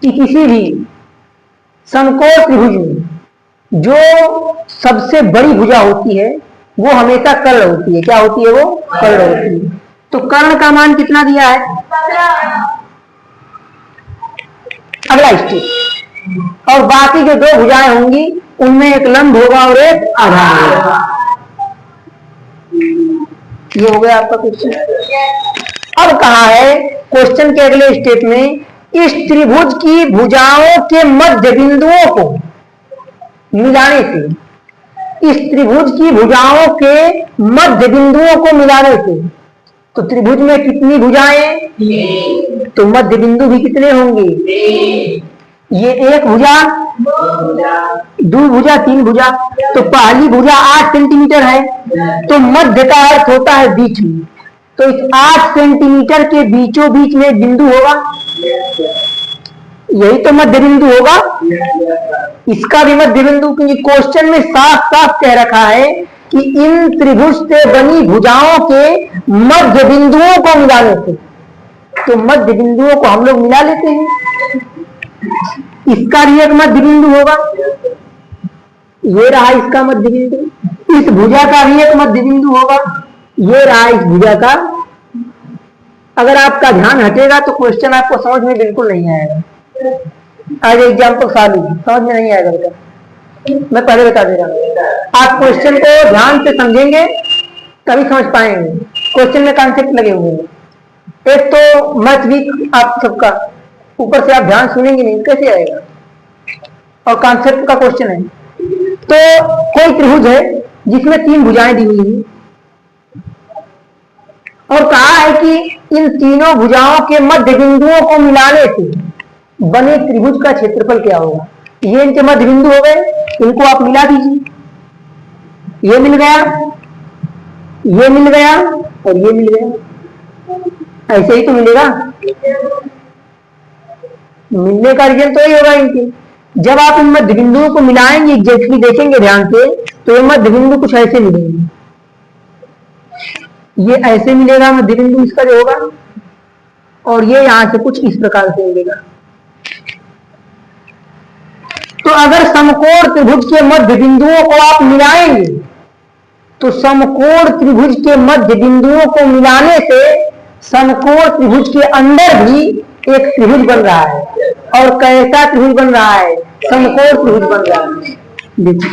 कि किसी भी समकोण त्रिभुज में जो सबसे बड़ी भुजा होती है वो हमेशा कर्ण होती है। क्या होती है? वो कर्ण होती है। तो कर्ण का मान कितना दिया है? अगला स्टेप। और बाकी जो दो भुजाएं होंगी उनमें एक लंब होगा और एक आधार होगा। ये हो गया आपका क्वेश्चन। अब कहा है क्वेश्चन के अगले स्टेप में, इस त्रिभुज की भुजाओं के मध्य बिंदुओं को मिलाने से, इस त्रिभुज की भुजाओं के मध्य बिंदुओं को मिलाने से, तो त्रिभुज में कितनी भुजाएं? तो मध्य बिंदु भी कितने होंगे? ये एक भुजा, दो भुजा, तीन भुजा। तो पहली भुजा 8 सेंटीमीटर है, तो मध्य का अर्थ होता है बीच में। तो इस 8 सेंटीमीटर के बीचों बीच में एक बिंदु होगा, यही तो मध्य बिंदु होगा। इसका भी मध्य बिंदु, क्योंकि क्वेश्चन में साफ साफ कह रखा है कि इन त्रिभुज से बनी भुजाओं के मध्य बिंदुओं को मिलाने से, तो मध्य बिंदुओं को हम लोग मिला लेते हैं। इसका भी एक मध्य बिंदु होगा, ये रहा इसका मध्य बिंदु। इस भुजा का भी एक मध्य बिंदु होगा, ये रहा इस भुजा का। अगर आपका ध्यान हटेगा तो क्वेश्चन आपको समझ में बिल्कुल नहीं आएगा। आज एग्जाम्पल सॉल्व समझ में नहीं आएगा बेटा, मैं पहले बता दे रहा हूँ। आप क्वेश्चन को ध्यान से समझेंगे तभी समझ पाएंगे। क्वेश्चन में कॉन्सेप्ट लगे हुए हैं। एक तो मैथ वीक आप सबका, ऊपर से आप ध्यान सुनेंगे नहीं, कैसे आएगा? और कॉन्सेप्ट का क्वेश्चन है। तो कोई त्रिभुज है जिसमें 3 भुजाएं दी हुई हैं और कहा है कि इन तीनों भुजाओं के मध्य बिंदुओं को मिलाने से बने त्रिभुज का क्षेत्रफल क्या होगा। ये इनके मध्य बिंदु हो गए, इनको आप मिला दीजिए। ये मिल गया, ये मिल गया और ये मिल गया। ऐसे ही तो मिलेगा। मिलने का रीजन तो ही होगा इनके। जब आप इन मध्य बिंदुओं को मिलाएंगे, एग्जैक्टली देखेंगे ध्यान से, तो ये मध्य बिंदु कुछ ऐसे मिलेंगे। ये ऐसे मिलेगा मध्य बिंदु इसका जो होगा, और ये यहां से कुछ इस प्रकार से मिलेगा। तो अगर समकोण त्रिभुज के मध्य बिंदुओं को आप मिलाएंगे तो समकोण त्रिभुज के मध्य बिंदुओं को मिलाने से समकोण त्रिभुज के अंदर भी एक त्रिभुज बन रहा है। और कैसा त्रिभुज बन रहा है? समकोण त्रिभुज बन रहा है। देखिए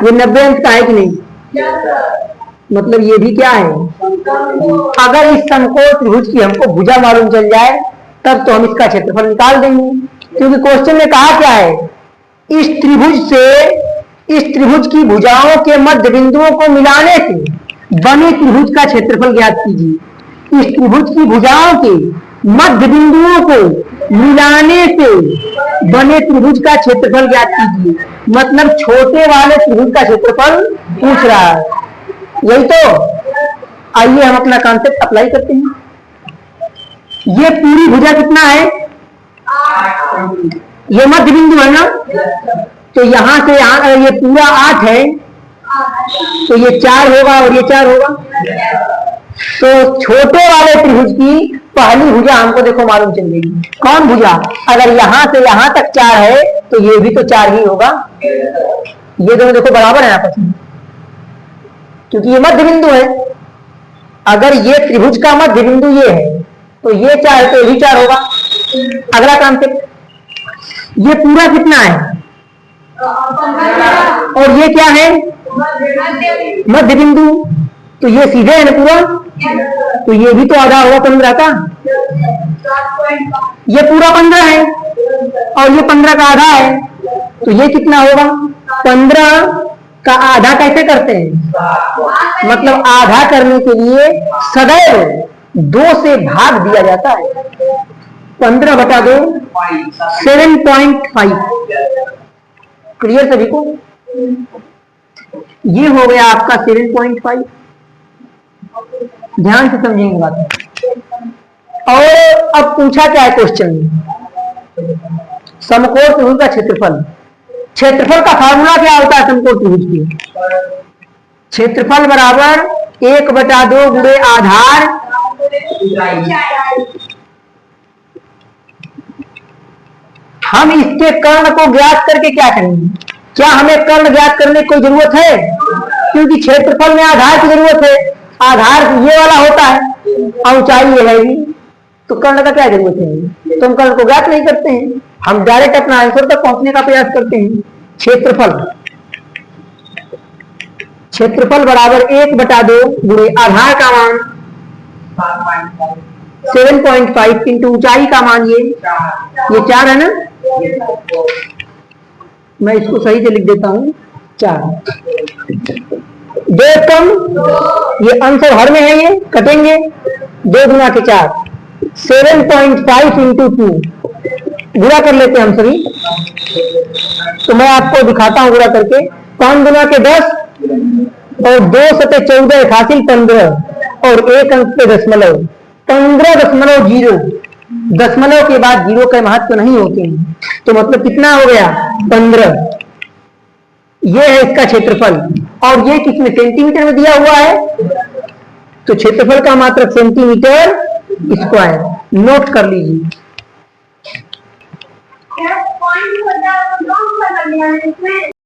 ये 90 अंक का है कि नहीं? मतलब ये भी क्या है? अगर इस समकोण त्रिभुज की हमको भुजा मालूम चल जाए तब तो हम इसका क्षेत्रफल निकाल देंगे। क्योंकि क्वेश्चन में कहा क्या है? इस त्रिभुज से, इस त्रिभुज की भुजाओं के मध्य बिंदुओं को मिलाने से बने त्रिभुज का क्षेत्रफल ज्ञात कीजिए। इस त्रिभुज की भुजाओं के मध्य बिंदुओं को मिलाने से बने त्रिभुज का क्षेत्रफल ज्ञात कीजिए। मतलब छोटे वाले त्रिभुज का क्षेत्रफल पूछ रहा है, यही तो। आइए हम अपना कॉन्सेप्ट अप्लाई करते हैं। ये पूरी भुजा कितना है? ये मध्य बिंदु है ना, तो यहां से यहां ये पूरा 8 है, तो ये 4 होगा और ये 4 होगा। तो छोटे वाले त्रिभुज की पहली भुजा हमको देखो मालूम चल जाएगी। कौन भुजा? अगर यहां से यहां तक 4 है तो ये भी तो 4 ही होगा। ये दोनों देखो बराबर है आपस में, क्योंकि ये मध्य बिंदु है। अगर ये त्रिभुज का मध्य बिंदु ये है तो ये 4 है तो ये भी 4 होगा। अगला कॉन्सेप्ट, ये पूरा कितना है? और ये क्या है? मध्य बिंदु। तो ये सीधे है ना पूरा, तो ये भी तो आधा होगा 15 का। ये पूरा 15 है और ये 15 का आधा है, तो ये कितना होगा? 15 का आधा कैसे करते हैं? मतलब आधा करने के लिए सदैव 2 से भाग दिया जाता है। 15 बटा 2 7.5। क्लियर सभी को? ये हो गया आपका 7.5। ध्यान से समझेंगे बात। और अब पूछा क्या है क्वेश्चन में? समकोण त्रिभुज का क्षेत्रफल। क्षेत्रफल का फार्मूला क्या होता है समकोण त्रिभुज की? क्षेत्रफल बराबर 1/2 गुणे आधार हम इसके कर्ण को ज्ञात करके क्या करेंगे? क्या हमें कर्ण ज्ञात करने की कोई जरूरत है? क्योंकि क्षेत्रफल में आधार की जरूरत है, आधार ये वाला होता है और ऊंचाई ये है, तो कर्ण का क्या जरूरत है? तो हम कर्ण को ज्ञात नहीं करते हैं, हम डायरेक्ट अपना आंसर तक पहुंचने का प्रयास करते हैं। क्षेत्रफल बराबर 1/2 गुणे आधार का मान 7.5 इंटू ऊंचाई का मान ये 4 है ना, मैं इसको सही से लिख देता हूं 4। 2 कम, ये आंसर हर में है, ये कटेंगे, 2 गुना के 4, 7.5 इंटू 2, गुणा कर लेते हैं हम सभी। तो मैं आपको दिखाता हूं गुणा करके, 5 गुना के 10 और 2 सते 14 हासिल 15 और 1 अंक पे दशमलव, 15.0। दशमलव के बाद 0 के महत्व नहीं होते हैं, तो मतलब कितना हो गया? 15। ये है इसका क्षेत्रफल, और ये किसमें? सेंटीमीटर में दिया हुआ है, तो क्षेत्रफल का मात्रक सेंटीमीटर स्क्वायर, नोट कर लीजिए।